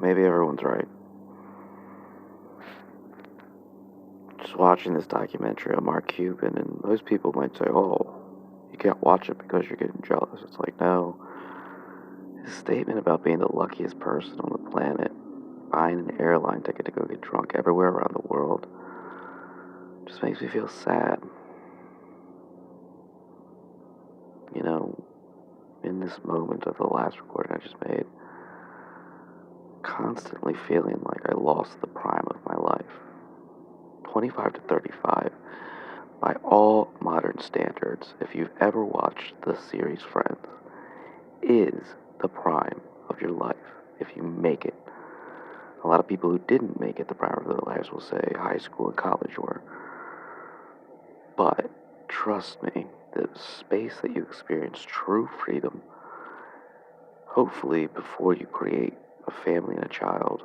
maybe everyone's right. Just watching this documentary on Mark Cuban, and most people might say, oh, you can't watch it because you're getting jealous. It's like, no. His statement about being the luckiest person on the planet, buying an airline ticket to go get drunk everywhere around the world, just makes me feel sad. You know, in this moment of the last recording I just made, constantly feeling like I lost the prime of my life. 25 to 35, by all modern standards, if you've ever watched the series Friends, is the prime of your life if you make it. A lot of people who didn't make it the prime of their lives will say high school and college were. But trust me, the space that you experience true freedom, hopefully before you create a family and a child,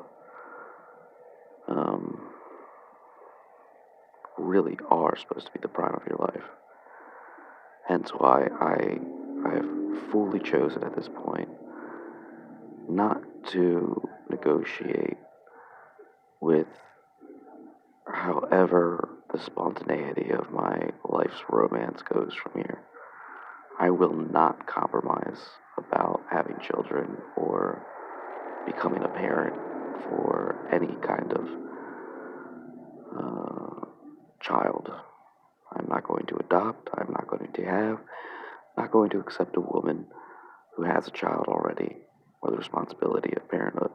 really are supposed to be the prime of your life. Hence why I have fully chosen at this point not to negotiate with however the spontaneity of my life's romance goes from here. I will not compromise about having children or becoming a parent for any kind of child. I'm not going to adopt. I'm not going to have. Not going to accept a woman who has a child already or the responsibility of parenthood.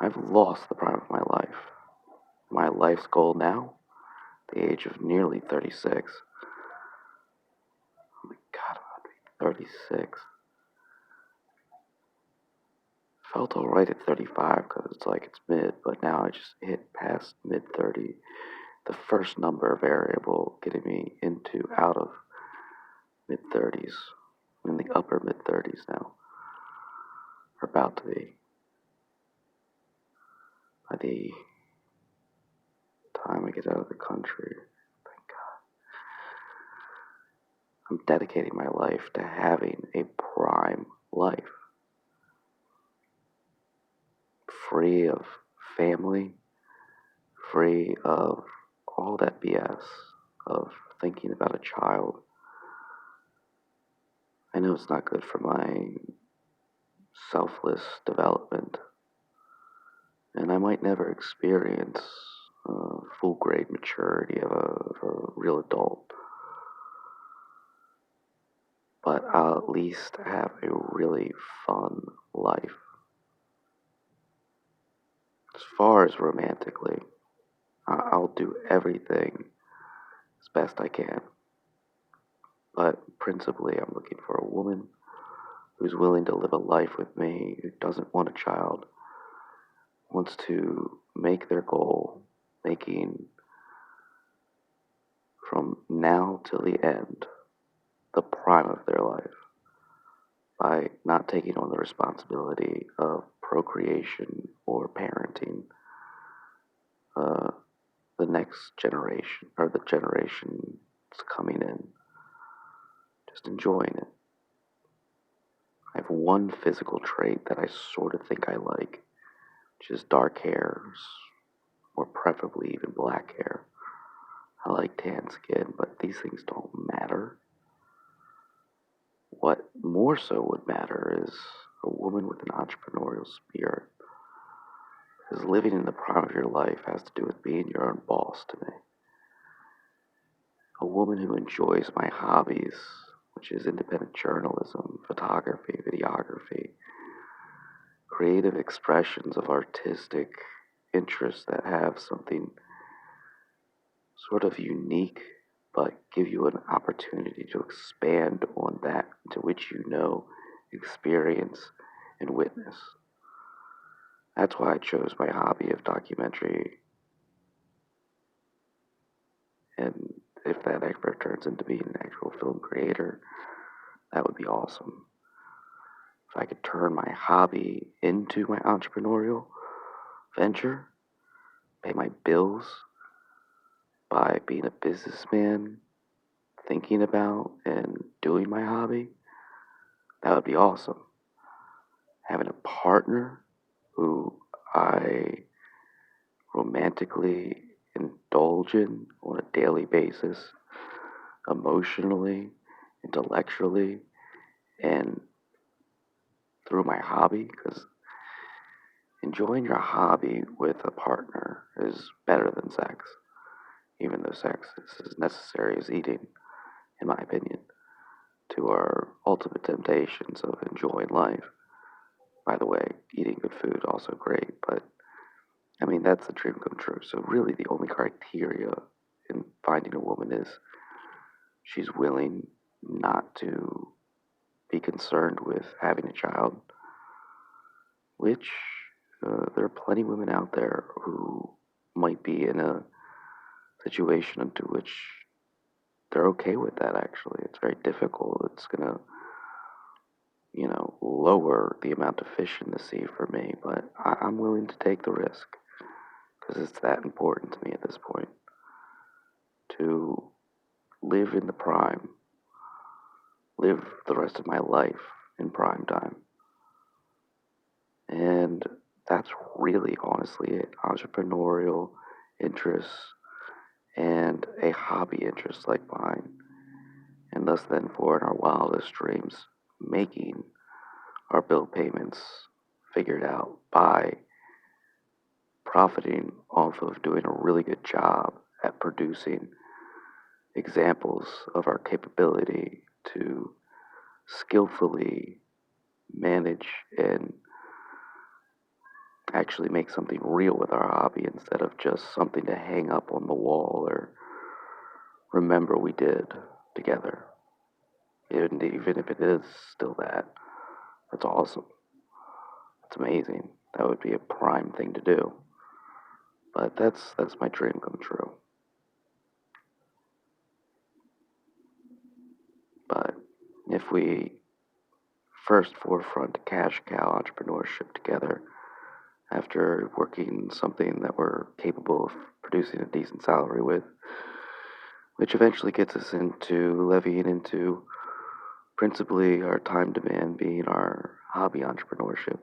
I've lost the prime of my life. My life's goal now, the age of nearly 36. Oh my God, I'm about to be 36. Felt alright at 35 because it's like it's mid, but now I just hit past mid 30. The first number variable getting me into out of mid 30s. I'm in the upper mid 30s now. Or about to be. By the time I get out of the country, thank God, I'm dedicating my life to having a prime life. Free of family, free of all that BS of thinking about a child. I know it's not good for my selfless development, and I might never experience full grade maturity of a real adult, but I'll at least have a really fun life. As far as romantically, I'll do everything as best I can, but principally I'm looking for a woman who's willing to live a life with me, who doesn't want a child, wants to make their goal making from now till the end the prime of their life by not taking on the responsibility of procreation or parenting uh, the next generation or the generation that's coming in. Just enjoying it. I have one physical trait that I sort of think I like, which is dark hairs, or preferably even black hair. I like tan skin, but these things don't matter. What more so would matter is a woman with an entrepreneurial spirit. Because living in the prime of your life has to do with being your own boss to me. A woman who enjoys my hobbies, which is independent journalism, photography, videography, creative expressions of artistic interests that have something sort of unique, but give you an opportunity to expand on that to which you know, experience, and witness. That's why I chose my hobby of documentary. And if that ever turns into being an actual film creator, that would be awesome. If I could turn my hobby into my entrepreneurial venture, pay my bills by being a businessman, thinking about and doing my hobby, that would be awesome. Having a partner who I romantically indulge in on a daily basis, emotionally, intellectually, and through my hobby, because enjoying your hobby with a partner is better than sex, even though sex is as necessary as eating, in my opinion, to our ultimate temptations of enjoying life. By the way, eating good food also great, but I mean that's the dream come true. So really, the only criteria in finding a woman is she's willing not to be concerned with having a child, which there are plenty of women out there who might be in a situation into which they're okay with that. Actually, it's very difficult. It's gonna, lower the amount of fish in the sea for me, but I'm willing to take the risk because it's that important to me at this point to live in the prime, live the rest of my life in prime time. And that's really honestly it. Entrepreneurial interests and a hobby interest like mine. And thus, then, for in our wildest dreams, making our bill payments figured out by profiting off of doing a really good job at producing examples of our capability to skillfully manage and actually make something real with our hobby instead of just something to hang up on the wall or remember we did together. And even if it is still that, that's awesome. It's amazing. That would be a prime thing to do. But that's my dream come true. But if we first forefront cash cow entrepreneurship together, after working something that we're capable of producing a decent salary with, which eventually gets us into levying into principally our time demand being our hobby entrepreneurship,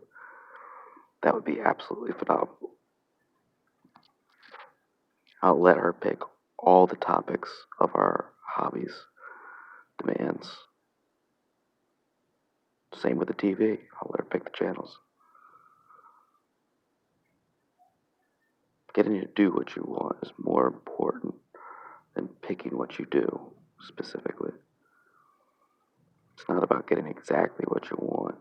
that would be absolutely phenomenal. I'll let her pick all the topics of our hobbies demands. Same with the TV. I'll let her pick the channels. Getting to do what you want is more important than picking what you do specifically. It's not about getting exactly what you want.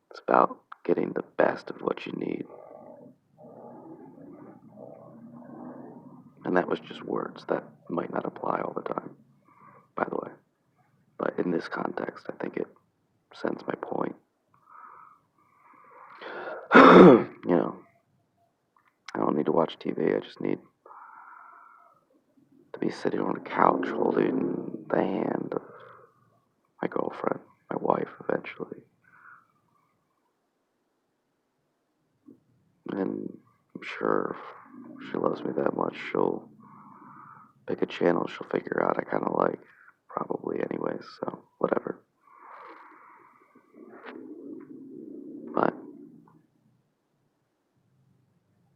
It's about getting the best of what you need. And that was just words that might not apply all the time, by the way. But in this context, I think it sends my point. I don't need to watch TV. I just need to be sitting on a couch holding the hand of my girlfriend, my wife, eventually. And I'm sure if she loves me that much, she'll pick a channel she'll figure out I kind of like, probably, anyways, so whatever. But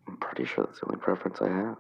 I'm pretty sure that's the only preference I have.